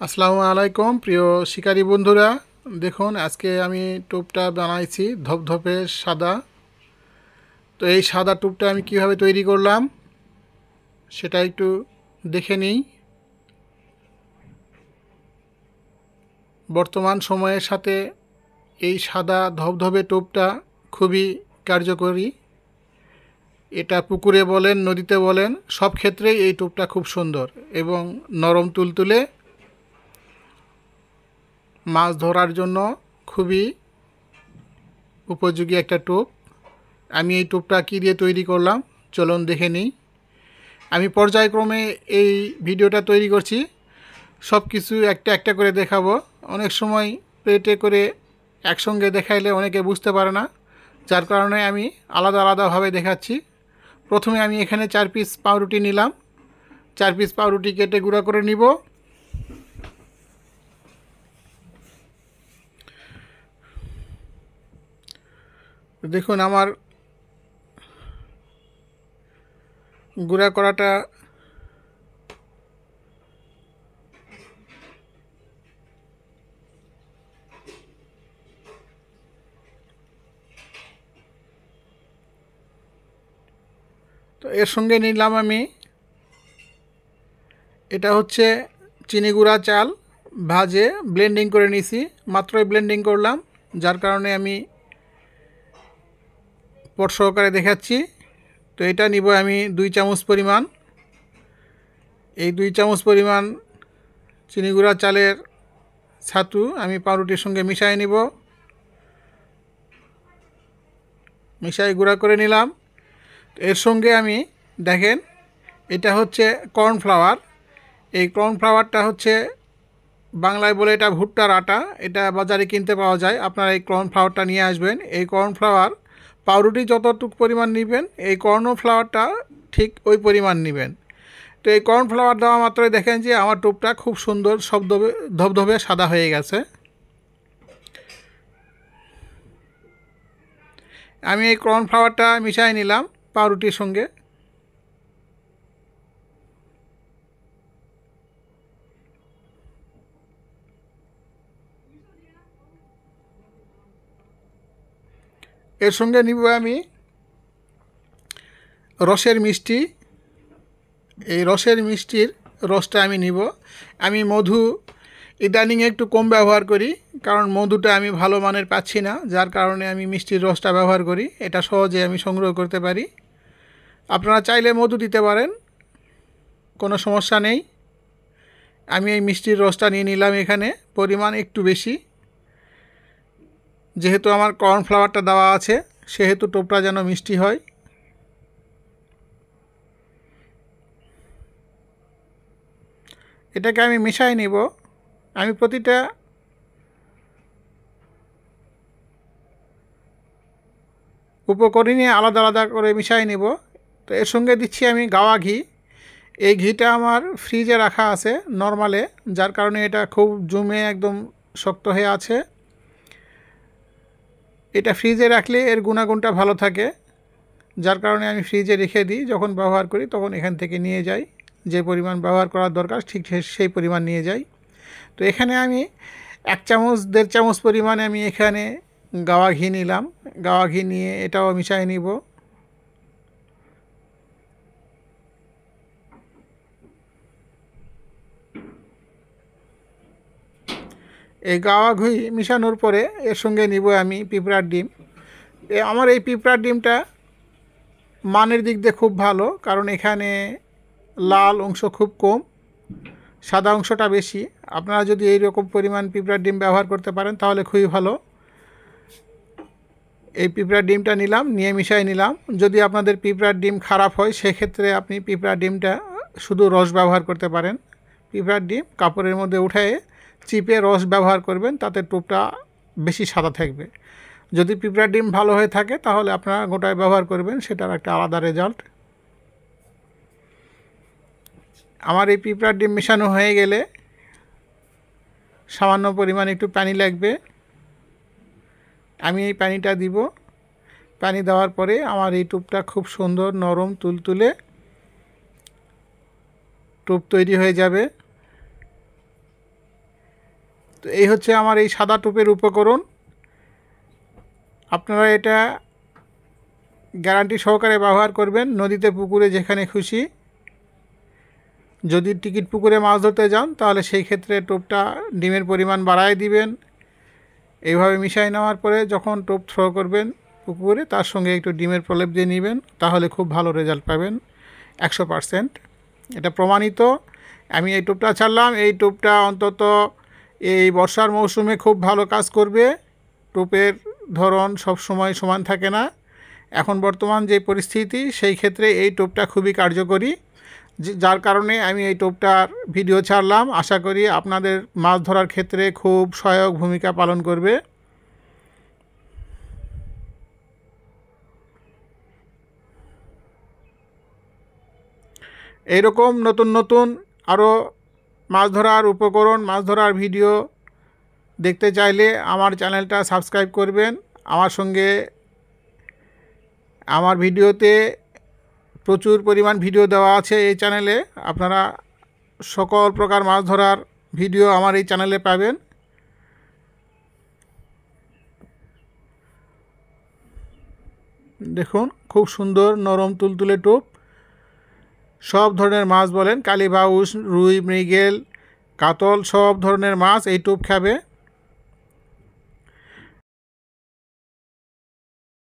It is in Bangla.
আসসালামু আলাইকুম প্রিয় শিকারী বন্ধুরা। দেখুন আজকে আমি টোপটা বানাইছি ধপধপে সাদা। তো এই সাদা টোপটা আমি কিভাবে তৈরি করলাম সেটা একটু দেখে নিই। বর্তমান সময়ের সাথে এই সাদা ধপধপে টোপটা খুবই কার্যকরী। এটা পুকুরে বলেন, নদীতে বলেন, সব ক্ষেত্রেই এই টোপটা খুব সুন্দর এবং নরম তুলতুলে, মাছ ধরার জন্য খুবই উপযোগী একটা টোপ। আমি এই টোপটা কী দিয়ে তৈরি করলাম চলুন দেখে নিই। আমি পর্যায়ক্রমে এই ভিডিওটা তৈরি করছি, সব কিছু একটা একটা করে দেখাবো। অনেক সময় প্লেটে করে একসঙ্গে দেখাইলে অনেকে বুঝতে পারে না, যার কারণে আমি আলাদা আলাদাভাবে দেখাচ্ছি। প্রথমে আমি এখানে 4 পিস পাউরুটি নিলাম। 4 পিস পাউরুটি কেটে গুঁড়া করে নিব। দেখুন আমার গুঁড়া করাটা তো এর সঙ্গে নিলাম আমি, এটা হচ্ছে চিনি গুঁড়া চাল, ভাজে ব্লেন্ডিং করে নিছি। মাত্রই ব্লেন্ডিং করলাম, যার কারণে আমি পট সহকারে দেখাচ্ছি। তো এটা নিব আমি 2 চামচ পরিমাণ। এই 2 চামচ পরিমাণ চিনি গুঁড়া চালের ছাতু আমি পাউরুটির সঙ্গে মিশিয়ে নিব। মিশিয়ে গুঁড়া করে নিলাম। এর সঙ্গে আমি দেখেন, এটা হচ্ছে কর্নফ্লাওয়ার। এই কর্নফ্লাওয়ারটা হচ্ছে বাংলায় বলে এটা ভুট্টার আটা। এটা বাজারে কিনতে পাওয়া যায়। আপনারা এই কর্নফ্লাওয়ারটা নিয়ে আসবেন। এই কর্নফ্লাওয়ার পাউরুটি যতটুকু পরিমাণ নেবেন, এই কর্নফ্লাওয়ারটা ঠিক ওই পরিমাণ নেবেন। তো এই কর্নফ্লাওয়ার দেওয়া মাত্রই দেখেন যে আমার টোপটা খুব সুন্দর ধবধবে সাদা হয়ে গেছে। আমি এই কর্নফ্লাওয়ারটা মিশিয়ে নিলাম পাউরুটির সঙ্গে। এর সঙ্গে নিব আমি রসের মিষ্টি। এই রসের মিষ্টির রসটা আমি নিব। আমি মধু ইদানিং একটু কম ব্যবহার করি, কারণ মধুটা আমি ভালো মানের পাচ্ছি না, যার কারণে আমি মিষ্টির রসটা ব্যবহার করি। এটা সহজে আমি সংগ্রহ করতে পারি। আপনারা চাইলে মধু দিতে পারেন, কোনো সমস্যা নেই। আমি এই মিষ্টির রসটা নিয়ে নিলাম এখানে, পরিমাণ একটু বেশি। যেহেতু আমার কর্নফ্লাওয়ারটা দেওয়া আছে, সেহেতু টোপটা যেন মিষ্টি হয়। এটাকে আমি মিশাই নিব। আমি প্রতিটা উপকরণে আলাদা আলাদা করে মিশাই নিব। তো এর সঙ্গে দিচ্ছি আমি গাওয়া ঘি। এই ঘিটা আমার ফ্রিজে রাখা আছে নরমালে, যার কারণে এটা খুব জমে একদম শক্ত হয়ে আছে। এটা ফ্রিজে রাখলে এর গুণাগুণটা ভালো থাকে, যার কারণে আমি ফ্রিজে রেখে দিই। যখন ব্যবহার করি তখন এখান থেকে নিয়ে যাই, যে পরিমাণ ব্যবহার করার দরকার ঠিক সেই পরিমাণ নিয়ে যাই। তো এখানে আমি 1 চামচ 1.5 চামচ পরিমাণে আমি এখানে গাওয়া ঘি নিলাম। গাওয়া ঘি নিয়ে এটাও মিশিয়ে নিব। এই গাওয়া ঘি মিশানোর পরে এর সঙ্গে নিব আমি পিঁপড়ার ডিম। আমার এই পিঁপড়ার ডিমটা মানের দিক দিয়ে খুব ভালো, কারণ এখানে লাল অংশ খুব কম, সাদা অংশটা বেশি। আপনারা যদি এই রকম পরিমাণ পিঁপড়ার ডিম ব্যবহার করতে পারেন তাহলে খুবই ভালো। এই পিঁপড়ার ডিমটা নিলাম, নিয়ে মিশাই নিলাম। যদি আপনাদের পিঁপড়ার ডিম খারাপ হয়, সেক্ষেত্রে আপনি পিঁপড়ার ডিমটা শুধু রস ব্যবহার করতে পারেন। পিঁপড়ার ডিম কাপড়ের মধ্যে উঠায়ে চিপে রস ব্যবহার করবেন, তাতে টোপটা বেশি সাদা থাকবে। যদি পিঁপড়ার ডিম ভালো হয়ে থাকে তাহলে আপনারা গোটায় ব্যবহার করবেন, সেটার একটা আলাদা রেজাল্ট। আমার এই পিঁপড়ার ডিম মেশানো হয়ে গেলে সামান্য পরিমাণ একটু পানি লাগবে। আমি এই পানিটা দিব। পানি দেওয়ার পরে আমার এই টোপটা খুব সুন্দর নরম তুলতুলে টোপ তৈরি হয়ে যাবে। তো এই হচ্ছে আমার এই সাদা টোপের উপকরণ। আপনারা এটা গ্যারান্টি সহকারে ব্যবহার করবেন নদীতে, পুকুরে, যেখানে খুশি। যদি টিকিট পুকুরে মাছ ধরতে যান তাহলে সেই ক্ষেত্রে টোপটা ডিমের পরিমাণ বাড়ায় দিবেন। এইভাবে মিশাই নেওয়ার পরে যখন টোপ থ্রো করবেন পুকুরে, তার সঙ্গে একটু ডিমের প্রলেপ দিয়ে নেবেন, তাহলে খুব ভালো রেজাল্ট পাবেন 100%। এটা প্রমাণিত। আমি এই টোপটা ছাড়লাম, এই টোপটা অন্তত এই বর্ষার মৌসুমে খুব ভালো কাজ করবে। টোপের ধরন সব সময় সমান থাকে না, এখন বর্তমান যে পরিস্থিতি সেই ক্ষেত্রে এই টোপটা খুবই কার্যকরী, যার কারণে আমি এই টোপটার ভিডিও ছাড়লাম। আশা করি আপনাদের মাছ ধরার ক্ষেত্রে খুব সহায়ক ভূমিকা পালন করবে। এইরকম নতুন নতুন আরও মাছ ধরার উপকরণ, মাছ ধরার ভিডিও দেখতে চাইলে আমার চ্যানেলটা সাবস্ক্রাইব করবেন। আমার সঙ্গে আমার ভিডিওতে প্রচুর পরিমাণ ভিডিও দেওয়া আছে এই চ্যানেলে। আপনারা সকল প্রকার মাছ ধরার ভিডিও আমার এই চ্যানেলে পাবেন। দেখুন খুব সুন্দর নরম তুলতুলে টোপ। সব ধরনের মাছ বলেন, কালীবাউস, রুই, মৃগেল, কাতল, সব ধরনের মাছ এই টোপ খাবে।